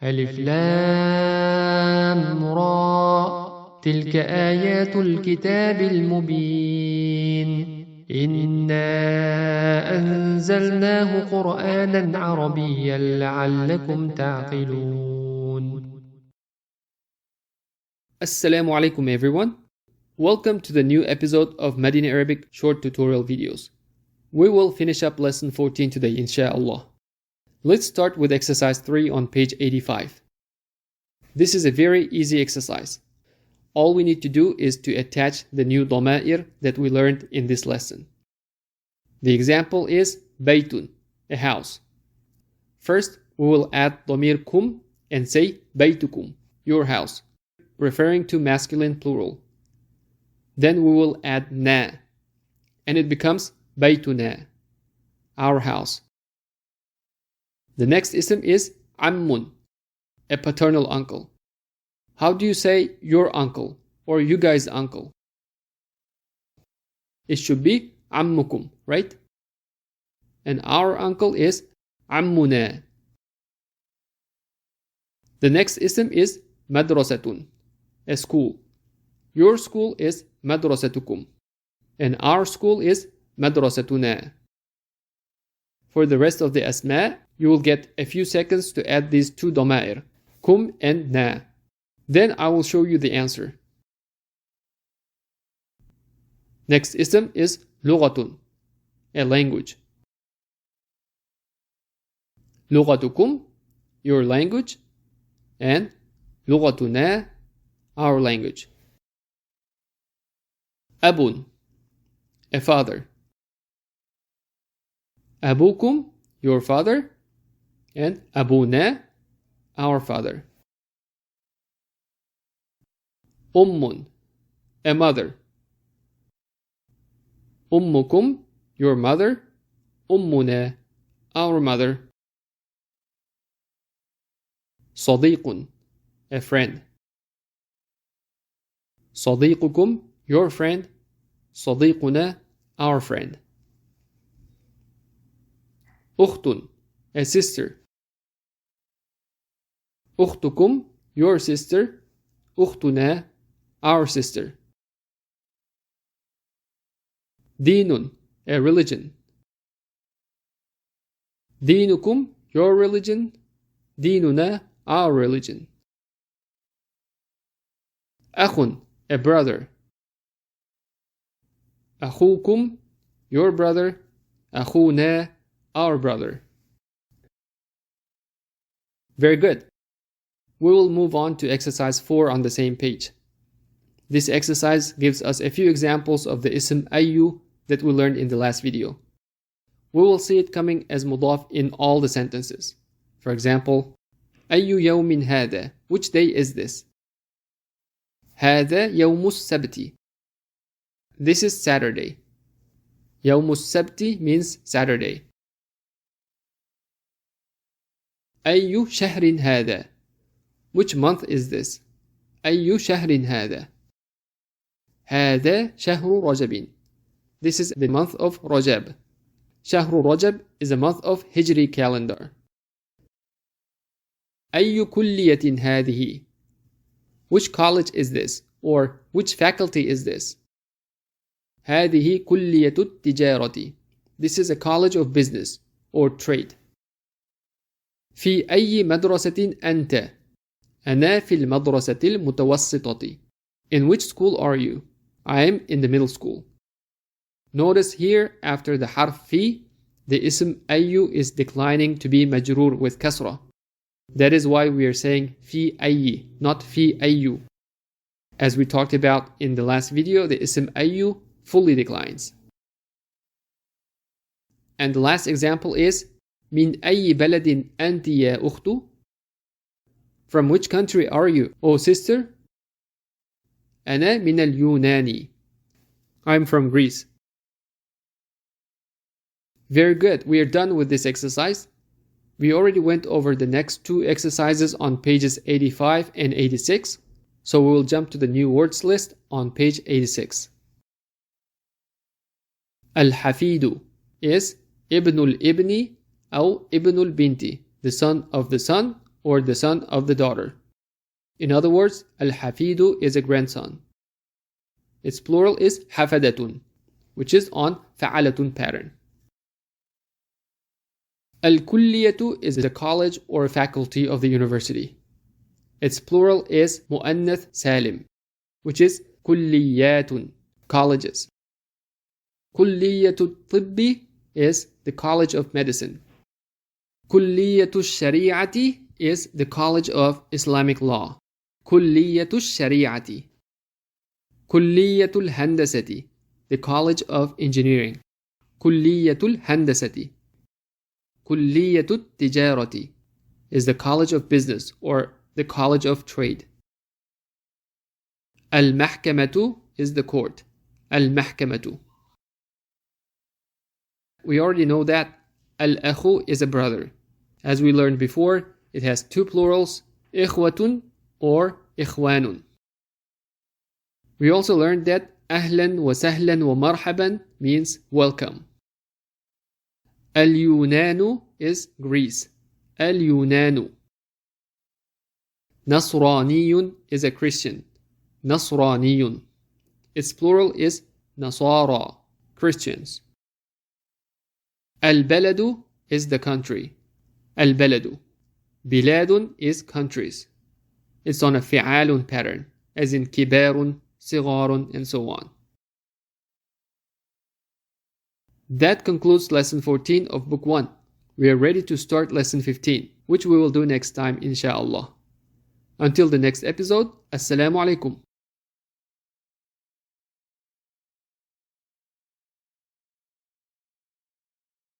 ألف لام را تلك آيات الكتاب المبين إنا أنزلناه قرآنا عربيا لعلكم تعقلون. Assalamu alaikum everyone. Welcome to the new episode of Madinah Arabic short tutorial videos. We will finish up lesson 14 today, inshallah. Let's start with exercise 3 on page 85. This is a very easy exercise. All we need to do is to attach the new DHOMAIR that we learned in this lesson. The example is baytun, a house. First, we will add ضمير kum and say baytukum, your house, referring to masculine plural. Then we will add na, and it becomes baytuna, our house. The next ism is ammun, a paternal uncle. How do you say your uncle or you guys' uncle? It should be ammukum, right? And our uncle is ammuna. The next ism is madrasatun, a school. Your school is madrasatukum, and our school is madrasatuna. For the rest of the asma, you will get a few seconds to add these two DHOMAIR, kum and na. Then I will show you the answer. Next ism is lughatun, a language. Lughatukum, your language, and lughatuna, our language. Abun, a father. Abukum, your father, and abuna, our father. Ummun, a mother. Ummukum, your mother. Ummuna, our mother. Sadiqun, a friend. Sadiqukum, your friend. Sadiquna, our friend. Ukhtun, a sister. Ukhtukum, your sister. Ukhtuna, our sister. Dinun, a religion. Dinukum, your religion. Dinuna, our religion. Akhun, a brother. Akhukum, your brother. Akhuna, our brother. Very good. We will move on to exercise 4 on the same page. This exercise gives us a few examples of the ISM AYYU that we learned in the last video. We will see it coming as MUDOF in all the sentences. For example, أي يوم هذا? Which day is this? هذا يوم السبت. This is Saturday. يوم السبت means Saturday. أي شهر هذا? Which month is this? أي شهر هذا? هذا شهر رجب. This is the month of Rajab. شهر رجب is a month of Hijri calendar. أي كلية هذه? Which college is this? Or which faculty is this? هذه كلية التجارة. This is a college of business or trade. في أي مدرسة أنت؟ أنا في المدرسة المتوسطة. In which school are you? I am in the middle school. Notice here after the harf fi, the ism ayyu is declining to be majroor with kasra. That is why we are saying fi ayyi, not fi ayyu. As we talked about in the last video, the ism ayyu fully declines. And the last example is min ayyi baladin anti ya ukhtu? From which country are you, O sister? أنا من اليونان. I'm from Greece. Very good. We are done with this exercise. We already went over the next two exercises on pages 85 and 86. So we will jump to the new words list on page 86. Al-Hafidu is Ibnul Ibni or Ibnul Binti, the son of the son or the son of the daughter. In other words, al-hafidu is a grandson. Its plural is hafadatun, which is on fa'alatun pattern. Al-kulliyatu is the college or faculty of the university. Its plural is mu'annath salim, which is kulliyatun, colleges. Kulliyatu tibbi is the college of medicine. Kulliyatu shari'ati is the college of Islamic law. Kulliyatu shari'ati. Kulliyatul handasati, the college of engineering. Kulliyatul handasati. Kulliyatut tijarati is the college of business or the college of trade. Al-mahkamatu is the court. Al-mahkamatu. We already know that al-akhu is a brother. As we learned before, it has two plurals, ikhwatun or ikhwanun. We also learned that ahlan wa sahlan wa marhaban means welcome. Al-Yunanu is Greece. Al-Yunanu. Nasraniyun is a Christian. Nasraniyun. Its plural is Nasara, Christians. Al-Baladu is the country. Al-Baladu. Biladun is countries. It's on a fi'alun pattern, as in kibarun, sigarun, and so on. That concludes Lesson 14 of Book 1. We are ready to start Lesson 15, which we will do next time, inshallah. Until the next episode, Assalamu alaikum.